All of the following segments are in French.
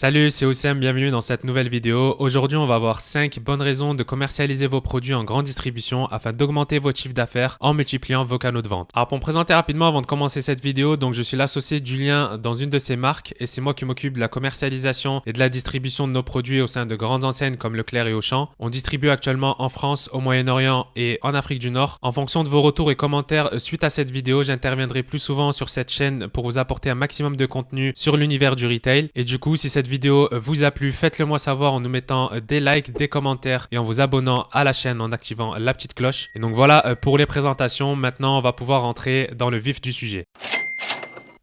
Salut, c'est Oussem, bienvenue dans cette nouvelle vidéo. Aujourd'hui, on va voir 5 bonnes raisons de commercialiser vos produits en grande distribution afin d'augmenter votre chiffre d'affaires en multipliant vos canaux de vente. Alors pour me présenter rapidement avant de commencer cette vidéo, donc je suis l'associé Julien dans une de ces marques et c'est moi qui m'occupe de la commercialisation et de la distribution de nos produits au sein de grandes enseignes comme Leclerc et Auchan. On distribue actuellement en France, au Moyen-Orient et en Afrique du Nord. En fonction de vos retours et commentaires suite à cette vidéo, j'interviendrai plus souvent sur cette chaîne pour vous apporter un maximum de contenu sur l'univers du retail. Et du coup, si cette vidéo vous a plu, faites-le moi savoir en nous mettant des likes, des commentaires et en vous abonnant à la chaîne en activant la petite cloche. Et donc voilà pour les présentations. Maintenant, on va pouvoir rentrer dans le vif du sujet.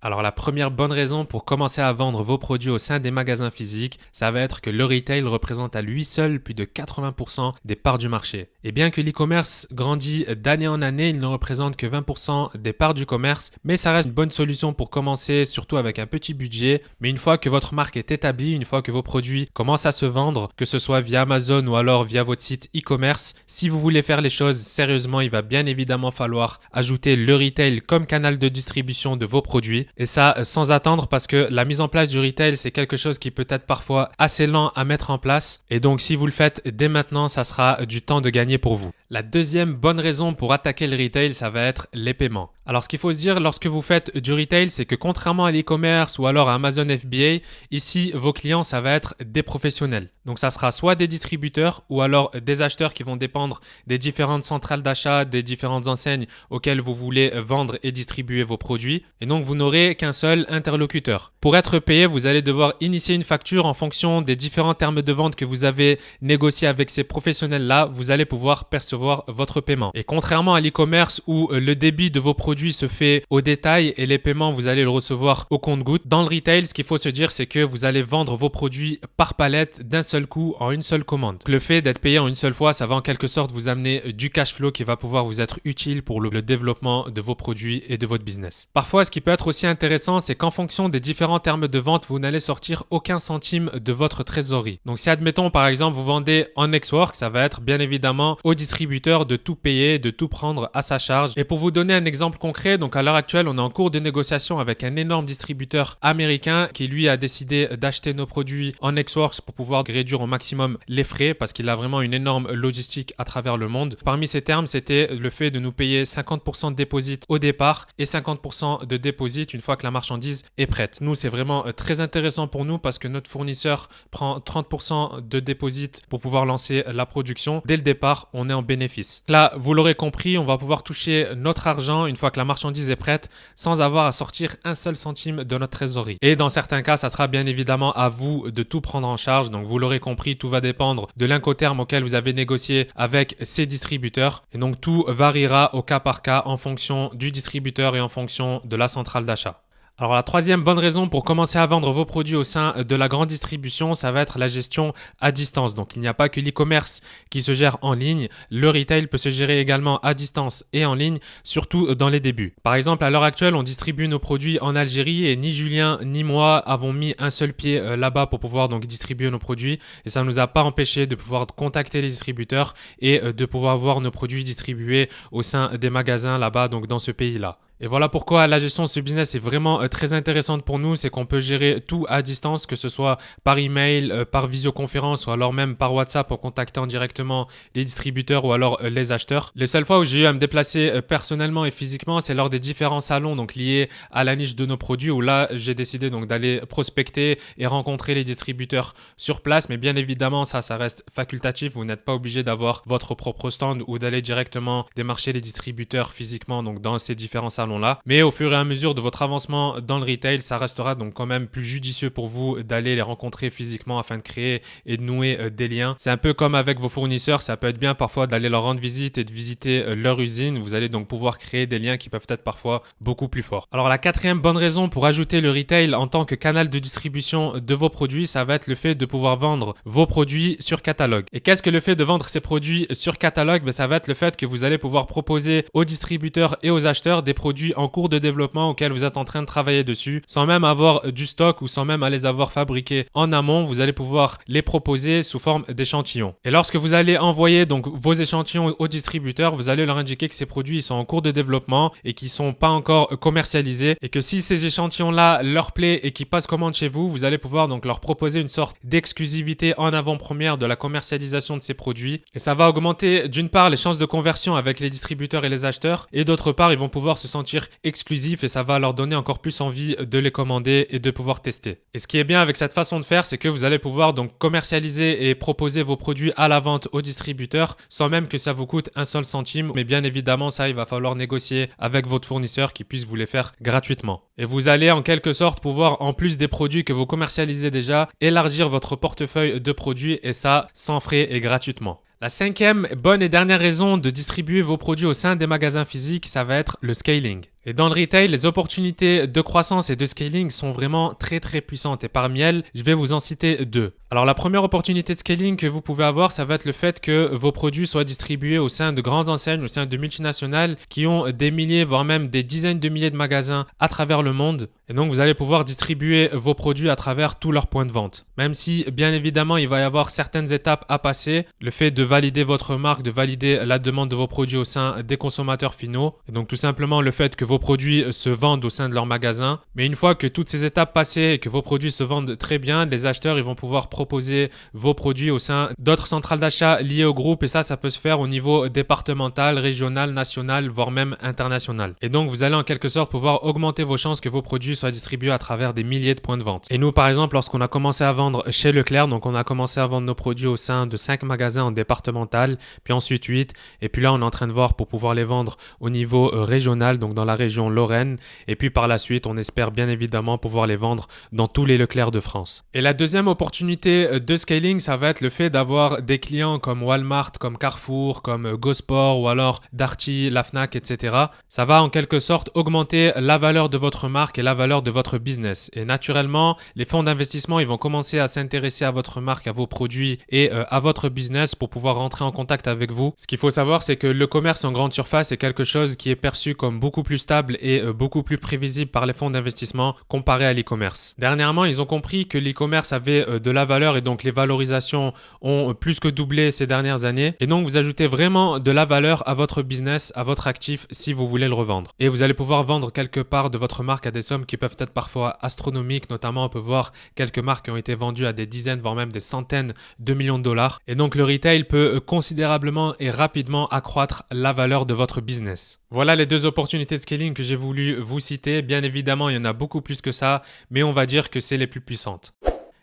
Alors la première bonne raison pour commencer à vendre vos produits au sein des magasins physiques, ça va être que le retail représente à lui seul plus de 80% des parts du marché. Et bien que l'e-commerce grandit d'année en année, il ne représente que 20% des parts du commerce, mais ça reste une bonne solution pour commencer, surtout avec un petit budget. Mais une fois que votre marque est établie, une fois que vos produits commencent à se vendre, que ce soit via Amazon ou alors via votre site e-commerce, si vous voulez faire les choses sérieusement, il va bien évidemment falloir ajouter le retail comme canal de distribution de vos produits. Et ça, sans attendre parce que la mise en place du retail, c'est quelque chose qui peut être parfois assez lent à mettre en place. Et donc, si vous le faites dès maintenant, ça sera du temps de gagner pour vous. La deuxième bonne raison pour attaquer le retail, ça va être les paiements. Alors, ce qu'il faut se dire lorsque vous faites du retail, c'est que contrairement à l'e-commerce ou alors à Amazon FBA, ici, vos clients, ça va être des professionnels. Donc, ça sera soit des distributeurs ou alors des acheteurs qui vont dépendre des différentes centrales d'achat, des différentes enseignes auxquelles vous voulez vendre et distribuer vos produits. Et donc, vous n'aurez qu'un seul interlocuteur. Pour être payé, vous allez devoir initier une facture en fonction des différents termes de vente que vous avez négociés avec ces professionnels-là. Vous allez pouvoir percevoir votre paiement. Et contrairement à l'e-commerce où le débit de vos produits se fait au détail et les paiements, vous allez le recevoir au compte-gouttes, dans le retail, ce qu'il faut se dire, c'est que vous allez vendre vos produits par palette d'un seul coup en une seule commande. Le fait d'être payé en une seule fois, ça va en quelque sorte vous amener du cash flow qui va pouvoir vous être utile pour le développement de vos produits et de votre business. Parfois, ce qui peut être aussi intéressant, c'est qu'en fonction des différents termes de vente, vous n'allez sortir aucun centime de votre trésorerie. Donc si admettons par exemple vous vendez en ex-work, ça va être bien évidemment au distributeur de tout payer, de tout prendre à sa charge. Et pour vous donner un exemple concret, donc à l'heure actuelle, on est en cours de négociation avec un énorme distributeur américain qui lui a décidé d'acheter nos produits en ex-works pour pouvoir réduire au maximum les frais parce qu'il a vraiment une énorme logistique à travers le monde. Parmi ces termes, c'était le fait de nous payer 50% de déposit au départ et 50% de déposit une fois que la marchandise est prête. Nous, c'est vraiment très intéressant pour nous parce que notre fournisseur prend 30% de déposit pour pouvoir lancer la production. Dès le départ, on est en bénéfice. Là, vous l'aurez compris, on va pouvoir toucher notre argent une fois que la marchandise est prête sans avoir à sortir un seul centime de notre trésorerie. Et dans certains cas, ça sera bien évidemment à vous de tout prendre en charge. Donc, vous l'aurez compris, tout va dépendre de l'incoterm auquel vous avez négocié avec ces distributeurs. Et donc, tout variera au cas par cas en fonction du distributeur et en fonction de la centrale d'achat. Alors la troisième bonne raison pour commencer à vendre vos produits au sein de la grande distribution, ça va être la gestion à distance. Donc il n'y a pas que l'e-commerce qui se gère en ligne, le retail peut se gérer également à distance et en ligne, surtout dans les débuts. Par exemple, à l'heure actuelle, on distribue nos produits en Algérie et ni Julien ni moi avons mis un seul pied là-bas pour pouvoir donc distribuer nos produits et ça ne nous a pas empêché de pouvoir contacter les distributeurs et de pouvoir voir nos produits distribués au sein des magasins là-bas, donc dans ce pays-là. Et voilà pourquoi la gestion de ce business est vraiment très intéressante pour nous, c'est qu'on peut gérer tout à distance, que ce soit par email, par visioconférence ou alors même par WhatsApp en contactant directement les distributeurs ou alors les acheteurs. Les seules fois où j'ai eu à me déplacer personnellement et physiquement, c'est lors des différents salons donc liés à la niche de nos produits où là j'ai décidé donc d'aller prospecter et rencontrer les distributeurs sur place. Mais bien évidemment ça reste facultatif, vous n'êtes pas obligé d'avoir votre propre stand ou d'aller directement démarcher les distributeurs physiquement donc dans ces différents salons là. Mais au fur et à mesure de votre avancement dans le retail, ça restera donc quand même plus judicieux pour vous d'aller les rencontrer physiquement afin de créer et de nouer des liens. C'est un peu comme avec vos fournisseurs, ça peut être bien parfois d'aller leur rendre visite et de visiter leur usine. Vous allez donc pouvoir créer des liens qui peuvent être parfois beaucoup plus forts. Alors la quatrième bonne raison pour ajouter le retail en tant que canal de distribution de vos produits, ça va être le fait de pouvoir vendre vos produits sur catalogue. Et qu'est-ce que le fait de vendre ces produits sur catalogue? Ça va être le fait que vous allez pouvoir proposer aux distributeurs et aux acheteurs des produits produits en cours de développement auxquels vous êtes en train de travailler dessus, sans même avoir du stock ou sans même les avoir fabriqués en amont, vous allez pouvoir les proposer sous forme d'échantillons. Et lorsque vous allez envoyer donc vos échantillons aux distributeurs, vous allez leur indiquer que ces produits sont en cours de développement et qui sont pas encore commercialisés, et que si ces échantillons-là leur plaît et qui passent commande chez vous, vous allez pouvoir donc leur proposer une sorte d'exclusivité en avant-première de la commercialisation de ces produits. Et ça va augmenter d'une part les chances de conversion avec les distributeurs et les acheteurs, et d'autre part ils vont pouvoir se sentir exclusifs et ça va leur donner encore plus envie de les commander et de pouvoir tester. Et ce qui est bien avec cette façon de faire, c'est que vous allez pouvoir donc commercialiser et proposer vos produits à la vente aux distributeurs sans même que ça vous coûte un seul centime. Mais bien évidemment, ça, il va falloir négocier avec votre fournisseur qui puisse vous les faire gratuitement. Et vous allez en quelque sorte pouvoir, en plus des produits que vous commercialisez déjà, élargir votre portefeuille de produits, et ça sans frais et gratuitement. La cinquième bonne et dernière raison de distribuer vos produits au sein des magasins physiques, ça va être le scaling. Et dans le retail, les opportunités de croissance et de scaling sont vraiment très puissantes, et parmi elles, je vais vous en citer deux. Alors la première opportunité de scaling que vous pouvez avoir, ça va être le fait que vos produits soient distribués au sein de grandes enseignes, au sein de multinationales qui ont des milliers, voire même des dizaines de milliers de magasins à travers le monde. Et donc vous allez pouvoir distribuer vos produits à travers tous leurs points de vente. Même si bien évidemment il va y avoir certaines étapes à passer, le fait de valider votre marque, de valider la demande de vos produits au sein des consommateurs finaux, et donc tout simplement le fait que vos produits se vendent au sein de leur magasin. Mais une fois que toutes ces étapes passées et que vos produits se vendent très bien, les acheteurs ils vont pouvoir proposer vos produits au sein d'autres centrales d'achat liées au groupe, et ça peut se faire au niveau départemental, régional, national, voire même international. Et donc vous allez en quelque sorte pouvoir augmenter vos chances que vos produits soient distribués à travers des milliers de points de vente. Et nous par exemple, lorsqu'on a commencé à vendre chez Leclerc, donc on a commencé à vendre nos produits au sein de 5 magasins en départemental, puis ensuite 8, et puis là on est en train de voir pour pouvoir les vendre au niveau régional, donc dans la région Lorraine, et puis par la suite on espère bien évidemment pouvoir les vendre dans tous les Leclerc de France. Et la deuxième opportunité de scaling, ça va être le fait d'avoir des clients comme Walmart, comme Carrefour, comme Gosport ou alors Darty, la Fnac, etc. Ça va en quelque sorte augmenter la valeur de votre marque et la valeur de votre business. Et naturellement, les fonds d'investissement ils vont commencer à s'intéresser à votre marque, à vos produits et à votre business pour pouvoir rentrer en contact avec vous. Ce qu'il faut savoir, c'est que le commerce en grande surface est quelque chose qui est perçu comme beaucoup plus stable et beaucoup plus prévisible par les fonds d'investissement comparé à l'e-commerce. Dernièrement, ils ont compris que l'e-commerce avait de la valeur, et donc les valorisations ont plus que doublé ces dernières années. Et donc vous ajoutez vraiment de la valeur à votre business, à votre actif si vous voulez le revendre. Et vous allez pouvoir vendre quelque part de votre marque à des sommes qui peuvent être parfois astronomiques. Notamment, on peut voir quelques marques qui ont été vendues à des dizaines, voire même des centaines de millions de dollars. Et donc le retail peut considérablement et rapidement accroître la valeur de votre business. Voilà les deux opportunités de scaling que j'ai voulu vous citer. Bien évidemment, il y en a beaucoup plus que ça, mais on va dire que c'est les plus puissantes.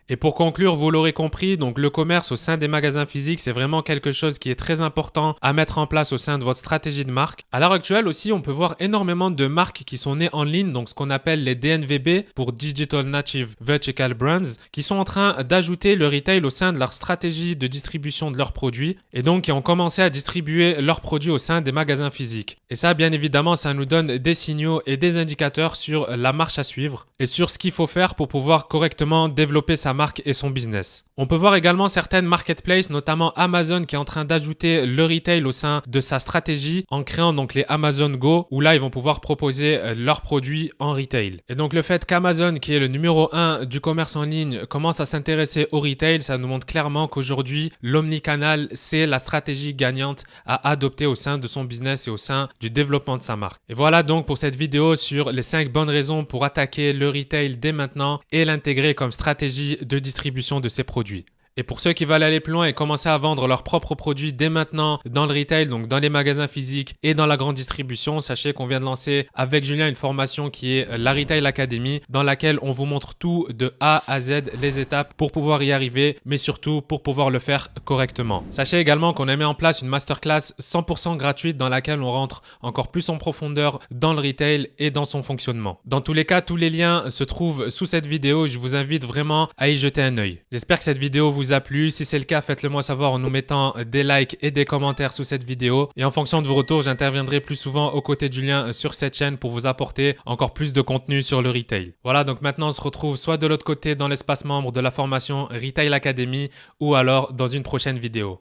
Et pour conclure, vous l'aurez compris, donc le commerce au sein des magasins physiques, c'est vraiment quelque chose qui est très important à mettre en place au sein de votre stratégie de marque. À l'heure actuelle aussi, on peut voir énormément de marques qui sont nées en ligne, donc ce qu'on appelle les DNVB pour Digital Native Vertical Brands, qui sont en train d'ajouter le retail au sein de leur stratégie de distribution de leurs produits, et donc qui ont commencé à distribuer leurs produits au sein des magasins physiques. Et ça, bien évidemment, ça nous donne des signaux et des indicateurs sur la marche à suivre et sur ce qu'il faut faire pour pouvoir correctement développer sa marque et son business. On peut voir également certaines marketplaces, notamment Amazon, qui est en train d'ajouter le retail au sein de sa stratégie en créant donc les Amazon Go, où là ils vont pouvoir proposer leurs produits en retail. Et donc le fait qu'Amazon, qui est le numéro 1 du commerce en ligne, commence à s'intéresser au retail, ça nous montre clairement qu'aujourd'hui l'omnicanal, c'est la stratégie gagnante à adopter au sein de son business et au sein du développement de sa marque. Et voilà donc pour cette vidéo sur les 5 bonnes raisons pour attaquer le retail dès maintenant et l'intégrer comme stratégie de distribution de ses produits. Et pour ceux qui veulent aller plus loin et commencer à vendre leurs propres produits dès maintenant dans le retail, donc dans les magasins physiques et dans la grande distribution, sachez qu'on vient de lancer avec Julien une formation qui est la Retail Academy, dans laquelle on vous montre tout de A à Z, les étapes pour pouvoir y arriver, mais surtout pour pouvoir le faire correctement. Sachez également qu'on a mis en place une masterclass 100% gratuite dans laquelle on rentre encore plus en profondeur dans le retail et dans son fonctionnement. Dans tous les cas, tous les liens se trouvent sous cette vidéo. Je vous invite vraiment à y jeter un œil. J'espère que cette vidéo vous a plu. Si c'est le cas, faites-le moi savoir en nous mettant des likes et des commentaires sous cette vidéo. Et en fonction de vos retours, j'interviendrai plus souvent aux côtés de Julien sur cette chaîne pour vous apporter encore plus de contenu sur le retail. Voilà, donc maintenant on se retrouve soit de l'autre côté dans l'espace membre de la formation Retail Academy ou alors dans une prochaine vidéo.